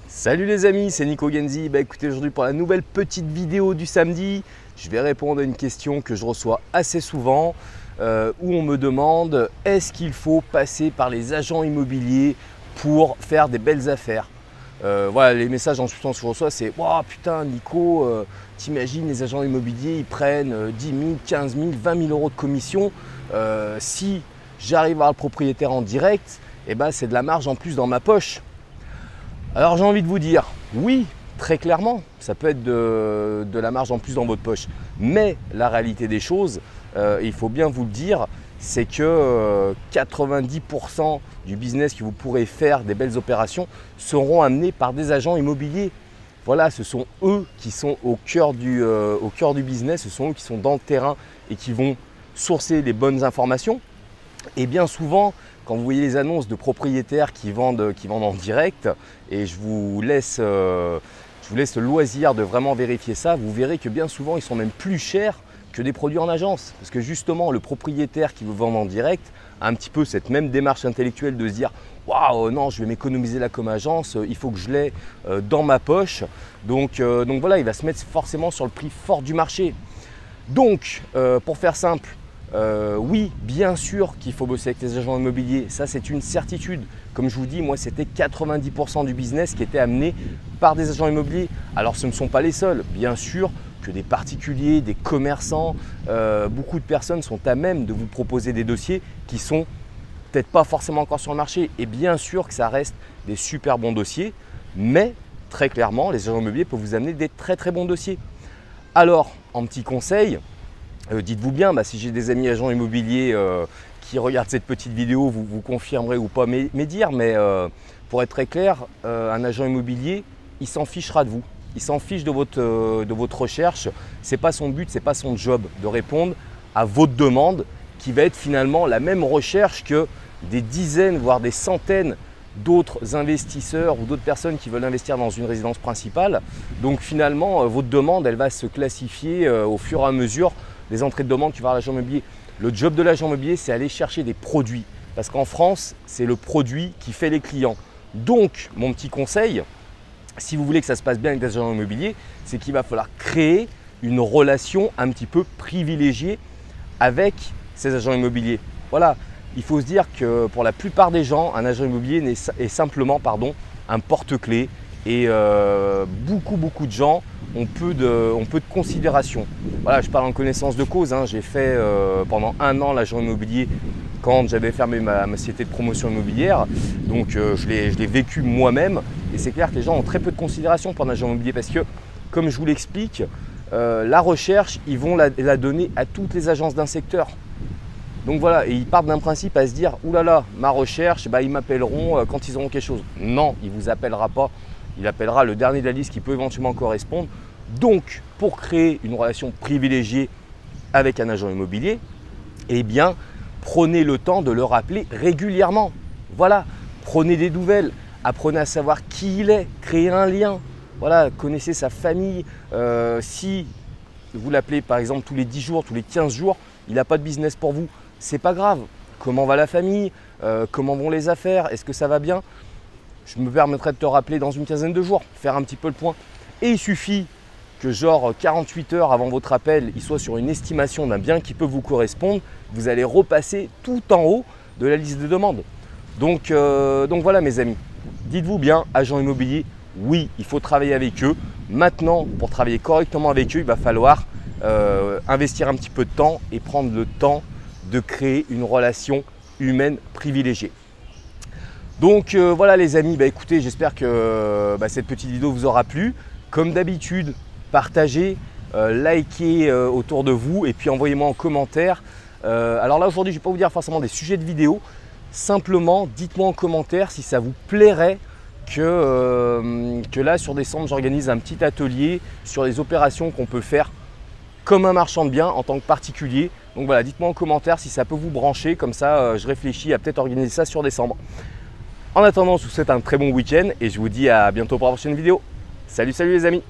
Salut les amis, c'est Nico Genzi. Écoutez, aujourd'hui pour la nouvelle petite vidéo du samedi, je vais répondre à une question que je reçois assez souvent où on me demande est-ce qu'il faut passer par les agents immobiliers pour faire des belles affaires. Voilà, les messages en substance que je reçois, c'est wow, putain Nico, t'imagines les agents immobiliers, ils prennent 10 000, 15 000, 20 000 euros de commission. Si j'arrive à voir le propriétaire en direct, c'est de la marge en plus dans ma poche. Alors j'ai envie de vous dire, oui, très clairement, ça peut être de la marge en plus dans votre poche. Mais la réalité des choses, il faut bien vous le dire, c'est que 90% du business que vous pourrez faire, des belles opérations, seront amenés par des agents immobiliers. Voilà, ce sont eux qui sont au cœur du business, ce sont eux qui sont dans le terrain et qui vont sourcer les bonnes informations. Et bien souvent, quand vous voyez les annonces de propriétaires qui vendent en direct, et je vous laisse le loisir de vraiment vérifier ça, vous verrez que bien souvent ils sont même plus chers que des produits en agence. Parce que justement le propriétaire qui veut vendre en direct a un petit peu cette même démarche intellectuelle de se dire « Waouh, non, je vais m'économiser là comme agence, il faut que je l'ai dans ma poche ». Donc voilà, il va se mettre forcément sur le prix fort du marché. Donc pour faire simple, oui, bien sûr qu'il faut bosser avec les agents immobiliers, ça c'est une certitude. Comme je vous dis, moi c'était 90% du business qui était amené par des agents immobiliers. Alors ce ne sont pas les seuls, bien sûr que des particuliers, des commerçants, beaucoup de personnes sont à même de vous proposer des dossiers qui sont peut-être pas forcément encore sur le marché. Et bien sûr que ça reste des super bons dossiers, mais très clairement les agents immobiliers peuvent vous amener des très très bons dossiers. Alors, en petit conseil, dites-vous bien, si j'ai des amis agents immobiliers qui regardent cette petite vidéo, vous confirmerez ou pas mes dires, mais pour être très clair, un agent immobilier, il s'en fichera de vous. Il s'en fiche de votre recherche. Ce n'est pas son but, ce n'est pas son job de répondre à votre demande qui va être finalement la même recherche que des dizaines, voire des centaines d'autres investisseurs ou d'autres personnes qui veulent investir dans une résidence principale. Donc finalement, votre demande, elle va se classifier au fur et à mesure des entrées de demande que va avoir l'agent immobilier. Le job de l'agent immobilier, c'est aller chercher des produits. Parce qu'en France, c'est le produit qui fait les clients. Donc, mon petit conseil, si vous voulez que ça se passe bien avec des agents immobiliers, c'est qu'il va falloir créer une relation un petit peu privilégiée avec ces agents immobiliers. Voilà, il faut se dire que pour la plupart des gens, un agent immobilier est simplement un porte-clés. Et beaucoup de gens ont peu de considération. Voilà, je parle en connaissance de cause. J'ai fait pendant 1 an l'agent immobilier quand j'avais fermé ma société de promotion immobilière. Donc je l'ai vécu moi-même. Et c'est clair que les gens ont très peu de considération pour un agent immobilier parce que, comme je vous l'explique, la recherche, ils vont la donner à toutes les agences d'un secteur. Donc voilà, et ils partent d'un principe à se dire « Oulala, ma recherche, ils m'appelleront quand ils auront quelque chose ». Non, il ne vous appellera pas. Il appellera le dernier de la liste qui peut éventuellement correspondre. Donc, pour créer une relation privilégiée avec un agent immobilier, prenez le temps de le rappeler régulièrement. Voilà, prenez des nouvelles, apprenez à savoir qui il est, créez un lien. Voilà, connaissez sa famille. Si vous l'appelez par exemple tous les 10 jours, tous les 15 jours, il n'a pas de business pour vous, c'est pas grave. Comment va la famille? Comment vont les affaires? Est-ce que ça va bien? Je me permettrai de te rappeler dans une quinzaine de jours, faire un petit peu le point. Et il suffit que 48 heures avant votre appel, il soit sur une estimation d'un bien qui peut vous correspondre. Vous allez repasser tout en haut de la liste de demandes. Donc voilà mes amis, dites-vous bien, agent immobilier, oui, il faut travailler avec eux. Maintenant, pour travailler correctement avec eux, il va falloir investir un petit peu de temps et prendre le temps de créer une relation humaine privilégiée. Donc voilà les amis, écoutez, j'espère que cette petite vidéo vous aura plu. Comme d'habitude, partagez, likez autour de vous et puis envoyez-moi en commentaire. Alors là aujourd'hui, je ne vais pas vous dire forcément des sujets de vidéo. Simplement, dites-moi en commentaire si ça vous plairait que là sur décembre, j'organise un petit atelier sur les opérations qu'on peut faire comme un marchand de biens en tant que particulier. Donc voilà, dites-moi en commentaire si ça peut vous brancher. Comme ça, je réfléchis à peut-être organiser ça sur décembre. En attendant, je vous souhaite un très bon week-end et je vous dis à bientôt pour la prochaine vidéo. Salut les amis!